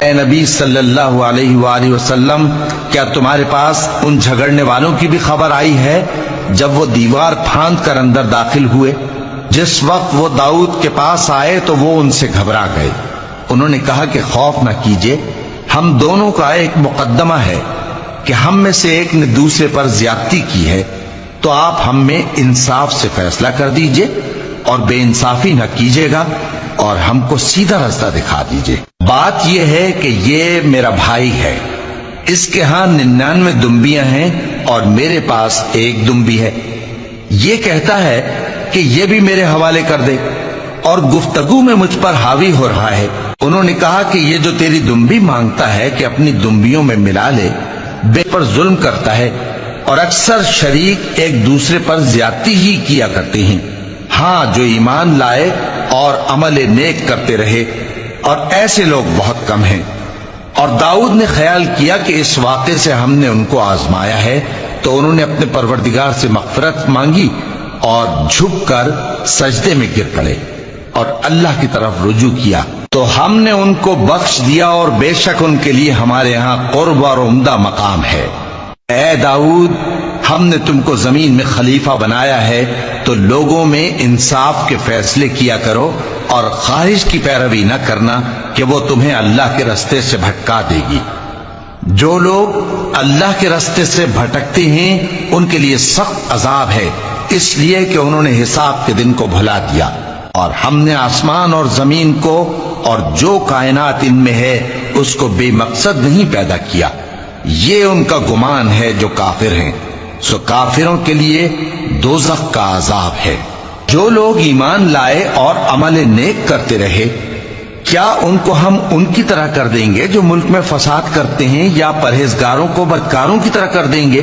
اے نبی صلی اللہ علیہ وآلہ وسلم، کیا تمہارے پاس ان جھگڑنے والوں کی بھی خبر آئی ہے جب وہ دیوار پھاند کر اندر داخل ہوئے؟ جس وقت وہ داؤد کے پاس آئے تو وہ ان سے گھبرا گئے۔ انہوں نے کہا کہ خوف نہ کیجیے، ہم دونوں کا ایک مقدمہ ہے کہ ہم میں سے ایک نے دوسرے پر زیادتی کی ہے، تو آپ ہم میں انصاف سے فیصلہ کر دیجئے اور بے انصافی نہ کیجیے گا اور ہم کو سیدھا راستہ دکھا دیجئے۔ بات یہ ہے کہ یہ میرا بھائی ہے، اس کے ہاں 99 دمبیاں ہیں اور میرے پاس ایک دمبی ہے۔ یہ کہتا ہے کہ یہ بھی میرے حوالے کر دے اور گفتگو میں مجھ پر حاوی ہو رہا ہے۔ انہوں نے کہا کہ یہ جو تیری دمبی مانگتا ہے کہ اپنی دمبیوں میں ملا لے، بے پر ظلم کرتا ہے، اور اکثر شریک ایک دوسرے پر زیادتی ہی کیا کرتے ہیں۔ ہاں، جو ایمان لائے اور عمل نیک کرتے رہے، اور ایسے لوگ بہت کم ہیں۔ اور داؤد نے خیال کیا کہ اس واقعے سے ہم نے ان کو آزمایا ہے، تو انہوں نے اپنے پروردگار سے مغفرت مانگی اور جھک کر سجدے میں گر پڑے اور اللہ کی طرف رجوع کیا، تو ہم نے ان کو بخش دیا، اور بے شک ان کے لیے ہمارے ہاں قرب اور عمدہ مقام ہے۔ اے داؤد، ہم نے تم کو زمین میں خلیفہ بنایا ہے، تو لوگوں میں انصاف کے فیصلے کیا کرو اور خواہش کی پیروی نہ کرنا کہ وہ تمہیں اللہ کے راستے سے بھٹکا دے گی۔ جو لوگ اللہ کے راستے سے بھٹکتے ہیں ان کے لیے سخت عذاب ہے، اس لیے کہ انہوں نے حساب کے دن کو بھلا دیا۔ اور ہم نے آسمان اور زمین کو اور جو کائنات ان میں ہے اس کو بے مقصد نہیں پیدا کیا۔ یہ ان کا گمان ہے جو کافر ہیں، سو کافروں کے لیے دوزخ کا عذاب ہے۔ جو لوگ ایمان لائے اور عمل نیک کرتے رہے، کیا ان کو ہم ان کی طرح کر دیں گے جو ملک میں فساد کرتے ہیں، یا پرہیزگاروں کو بدکاروں کی طرح کر دیں گے؟